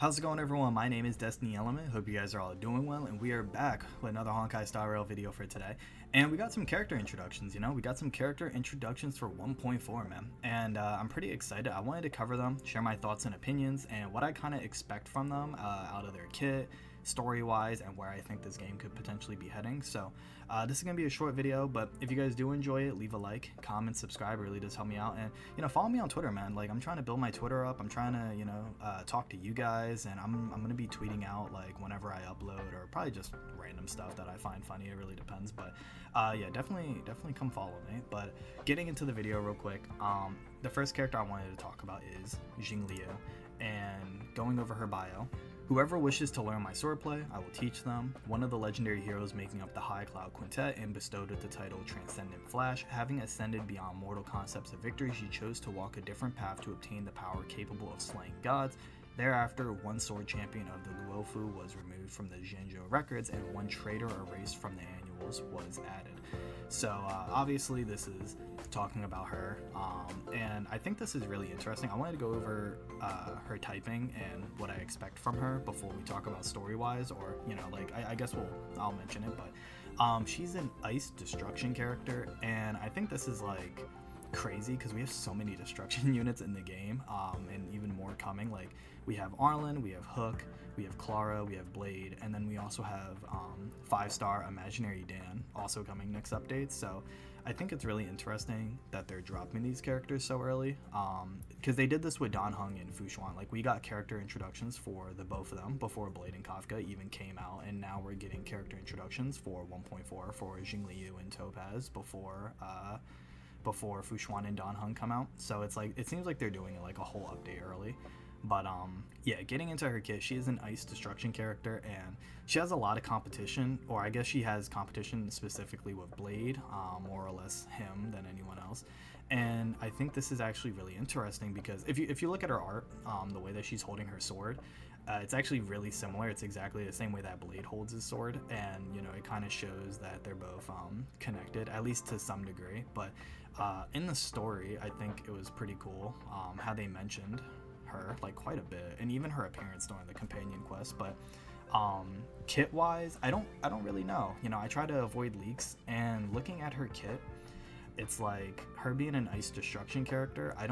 How's it going, everyone? My name is DestinyElement. Hope you guys are all doing well, and we are back with another Honkai Star Rail video for today. And we got some character introductions, we got some character introductions for 1.4, man. And I'm pretty excited. I wanted to cover them, share my thoughts and opinions, and what I kind of expect from them out of their kit, story-wise, and where I think this game could potentially be heading. So this is going to be a short video, but if you guys do enjoy it, leave a like, comment, subscribe. It really does help me out. And, follow me on Twitter, man. Like, I'm trying to build my Twitter up. I'm trying to, talk to you guys, and I'm going to be tweeting out, like, whenever I upload, or probably just random stuff that I find funny. It really depends. But, yeah, definitely come follow me. But getting into the video real quick, the first character I wanted to talk about is Jingliu, and going over her bio. Whoever wishes to learn my swordplay, I will teach them. One of the legendary heroes making up the High Cloud Quintet and bestowed with the title Transcendent Flash, having ascended beyond mortal concepts of victory, she chose to walk a different path to obtain the power capable of slaying gods. Thereafter, one sword champion of the Luofu was removed from the Zhenzhou records, and one traitor erased from the annuals was added. So obviously this is talking about her, and I think this is really interesting. I wanted to go over her typing and what I expect from her before we talk about story-wise, or I guess I'll mention it, but she's an ice destruction character, and I think this is like crazy because we have so many destruction units in the game, and even more coming. Like, we have Arlen, we have Hook, we have Clara, we have Blade, and then we also have 5-star Imaginary Dan also coming next update. So I think it's really interesting that they're dropping these characters so early, because they did this with Dan Heng and Fu Xuan. Like, we got character introductions for the both of them before Blade and Kafka even came out, and now we're getting character introductions for 1.4 for Jingliu and Topaz before Fu Xuan and Dan Heng come out. So it's like, it seems like they're doing it like a whole update early. But yeah, getting into her kit, she is an ice destruction character, and she has a lot of competition, or I guess she has competition specifically with Blade, more or less him than anyone else. And I think this is actually really interesting because if you look at her art, the way that she's holding her sword, it's actually really similar. It's exactly the same way that Blade holds his sword, and it kind of shows that they're both connected, at least to some degree. But in the story, I think it was pretty cool how they mentioned her like quite a bit, and even her appearance during the companion quest. But kit wise, I don't really know. I try to avoid leaks, and looking at her kit, it's like her being an ice destruction character, I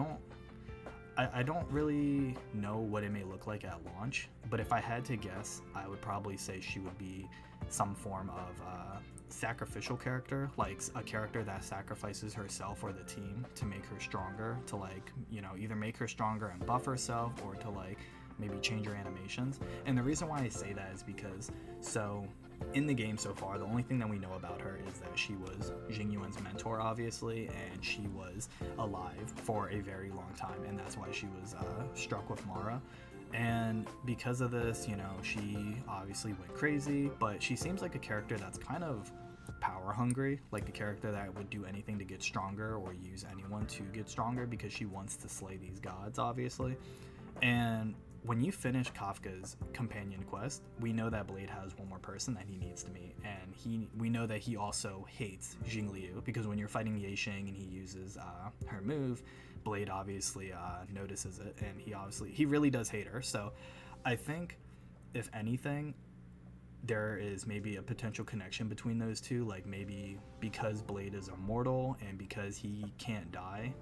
don't really know what it may look like at launch, but if I had to guess, I would probably say she would be some form of sacrificial character, like a character that sacrifices herself or the team to make her stronger, to like, either make her stronger and buff herself, or to like maybe change her animations. And the reason why I say that is because, so in the game so far, the only thing that we know about her is that she was Jingyuan's mentor, obviously, and she was alive for a very long time, and that's why she was struck with Mara. And because of this, she obviously went crazy, but she seems like a character that's kind of power hungry, like a character that would do anything to get stronger or use anyone to get stronger, because she wants to slay these gods, obviously. And when you finish Kafka's companion quest, we know that Blade has one more person that he needs to meet, and we know that he also hates Jingliu, because when you're fighting Yexing and he uses her move, Blade obviously notices it, and he really does hate her. So I think, if anything, there is maybe a potential connection between those two, like maybe because Blade is immortal and because he can't die,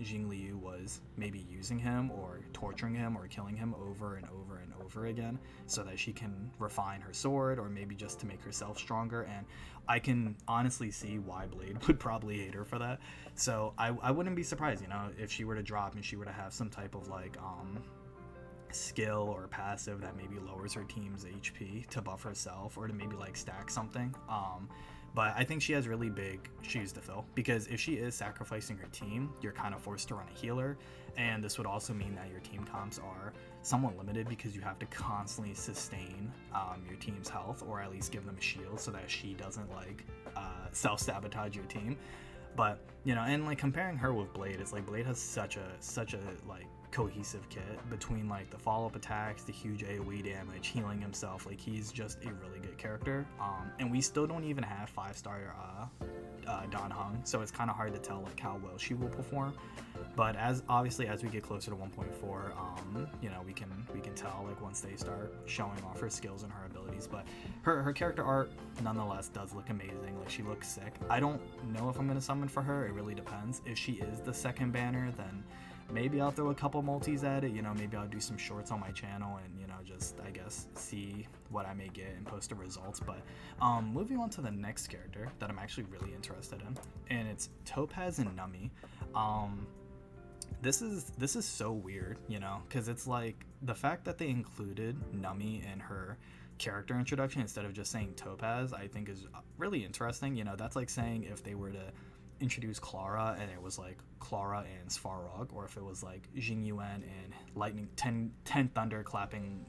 Jingliu was maybe using him or torturing him or killing him over and over and over again so that she can refine her sword, or maybe just to make herself stronger. And I can honestly see why Blade would probably hate her for that. So I wouldn't be surprised, if she were to drop and she were to have some type of like skill or passive that maybe lowers her team's HP to buff herself, or to maybe like stack something. But I think she has really big shoes to fill, because if she is sacrificing her team, you're kind of forced to run a healer, and this would also mean that your team comps are somewhat limited, because you have to constantly sustain your team's health, or at least give them a shield so that she doesn't like self-sabotage your team. But and like comparing her with Blade, it's like Blade has such a like cohesive kit between like the follow-up attacks, the huge AoE damage, healing himself. Like he's just a really good character. And we still don't even have 5-star Don Hung, so it's kind of hard to tell like how well she will perform. But as we get closer to 1.4, you know, we can tell like once they start showing off her skills and her abilities. But her character art nonetheless does look amazing. Like she looks sick. I don't know if I'm gonna summon for her. It really depends. If she is the second banner, then maybe I'll throw a couple multis at it. You know, maybe I'll do some shorts on my channel and, you know, just I guess see what I may get and post the results. But moving on to the next character that I'm actually really interested in, and it's Topaz and Numby. This is so weird, you know, because it's like the fact that they included Numby in her character introduction instead of just saying Topaz, I think is really interesting. You know, that's like saying if they were to introduce Clara and it was like Clara and Svarog, or if it was like Jingliu and Lightning 10 Thunder clapping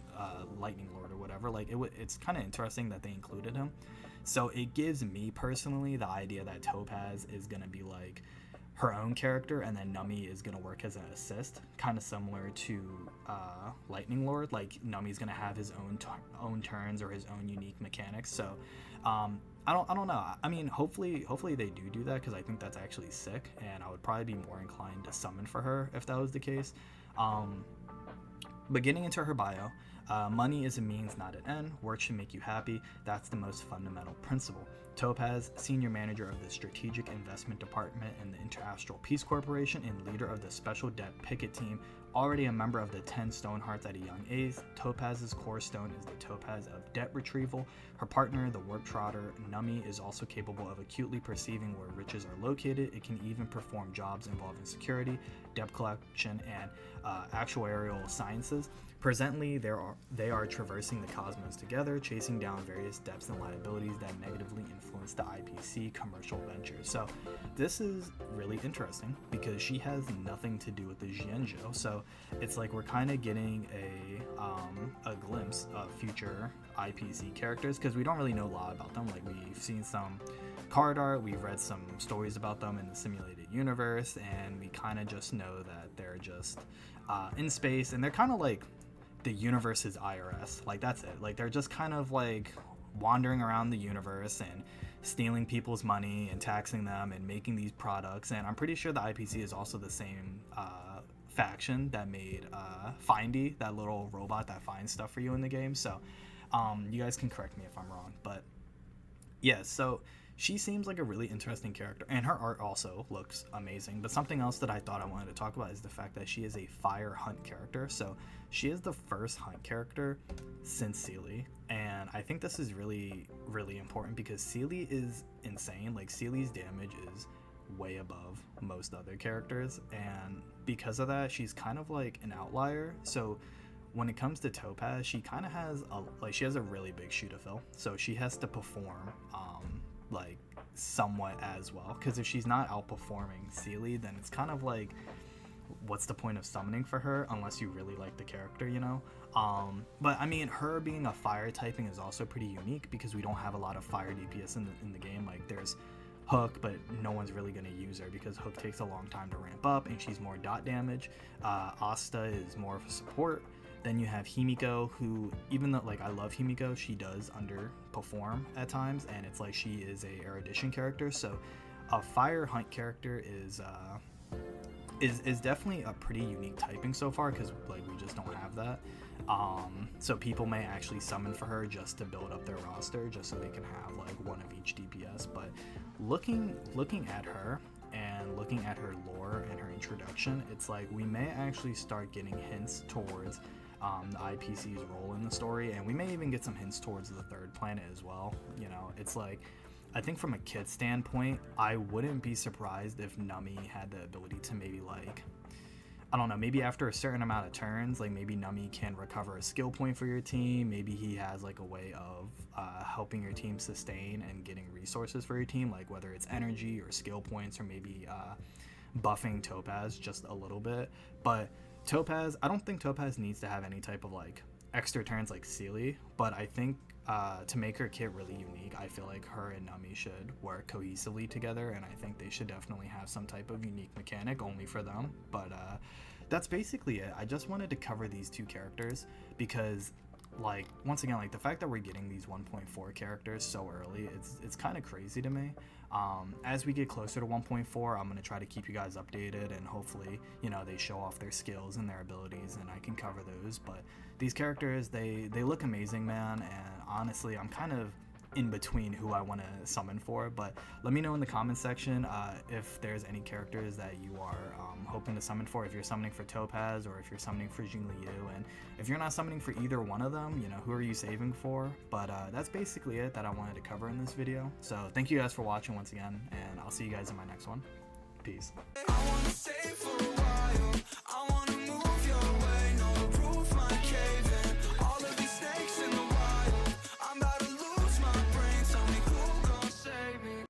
Lightning Lord or whatever. Like it's kind of interesting that they included him. So it gives me personally the idea that Topaz is gonna be like her own character, and then Numby is gonna work as an assist, kind of similar to Lightning Lord. Like Nummy's gonna have his own turns or his own unique mechanics. So I don't know. I mean, hopefully they do that, because I think that's actually sick, and I would probably be more inclined to summon for her if that was the case. But getting into her bio, money is a means, not an end. Work should make you happy. That's the most fundamental principle. Topaz, senior manager of the Strategic Investment Department in the Interastral Peace Corporation and leader of the Special Debt Picket Team, already a member of the 10 Stonehearts at a young age. Topaz's core stone is the Topaz of Debt Retrieval. Her partner, the Warp Trotter, Numby, is also capable of acutely perceiving where riches are located. It can even perform jobs involving security, debt collection, and actuarial sciences. Presently, they are traversing the cosmos together, chasing down various debts and liabilities that negatively influence the IPC commercial ventures. So this is really interesting because she has nothing to do with the Jianzhou. So it's like we're kind of getting a glimpse of future IPC characters, because we don't really know a lot about them. Like we've seen some card art, we've read some stories about them in the simulated universe, and we kind of just know that they're just in space, and they're kind of like the universe's IRS. Like that's it. Like they're just kind of like wandering around the universe and stealing people's money and taxing them and making these products. And I'm pretty sure the IPC is also the same faction that made Findy, that little robot that finds stuff for you in the game. So you guys can correct me if I'm wrong, but yeah, so she seems like a really interesting character, and her art also looks amazing. But something else that I thought I wanted to talk about is the fact that she is a fire hunt character. So she is the first hunt character since Sealy, and I think this is really, really important because Sealy is insane. Like Sealy's damage is way above most other characters, and because of that, she's kind of like an outlier. So when it comes to Topaz, she kind of has she has a really big shoe to fill. So she has to perform like somewhat as well, because if she's not outperforming Sealy, then it's kind of like, what's the point of summoning for her unless you really like the character, you know? But I mean, her being a fire typing is also pretty unique because we don't have a lot of fire DPS in the game. Like there's Hook, but no one's really going to use her because Hook takes a long time to ramp up and she's more dot damage. Asta is more of a support. Then you have Himiko, who, even though like I love Himiko, she does underperform at times, and it's like she is a erudition character. So a fire hunt character is definitely a pretty unique typing so far, because like we just don't have that. So people may actually summon for her just to build up their roster, just so they can have like one of each DPS. But looking at her and looking at her lore and her introduction, it's like we may actually start getting hints towards the IPC's role in the story, and we may even get some hints towards the third planet as well. You know, it's like, I think from a kid standpoint, I wouldn't be surprised if Numby had the ability to maybe like, I don't know, maybe after a certain amount of turns, like maybe Numby can recover a skill point for your team. Maybe he has like a way of helping your team sustain and getting resources for your team, like whether it's energy or skill points, or maybe buffing Topaz just a little bit. But Topaz, I don't think Topaz needs to have any type of like extra turns like Sealy, but I think to make her kit really unique, I feel like her and Numby should work cohesively together, and I think they should definitely have some type of unique mechanic only for them. But that's basically it. I just wanted to cover these two characters because, like, once again, like the fact that we're getting these 1.4 characters so early, it's kind of crazy to me. As we get closer to 1.4, I'm gonna try to keep you guys updated, and hopefully, you know, they show off their skills and their abilities, and I can cover those. But these characters, they look amazing, man, and honestly, I'm kind of in between who I want to summon for. But let me know in the comment section if there's any characters that you are hoping to summon for, if you're summoning for Topaz or if you're summoning for Jingliu, and if you're not summoning for either one of them, you know, who are you saving for? But that's basically it that I wanted to cover in this video. So thank you guys for watching once again, and I'll see you guys in my next one. Peace.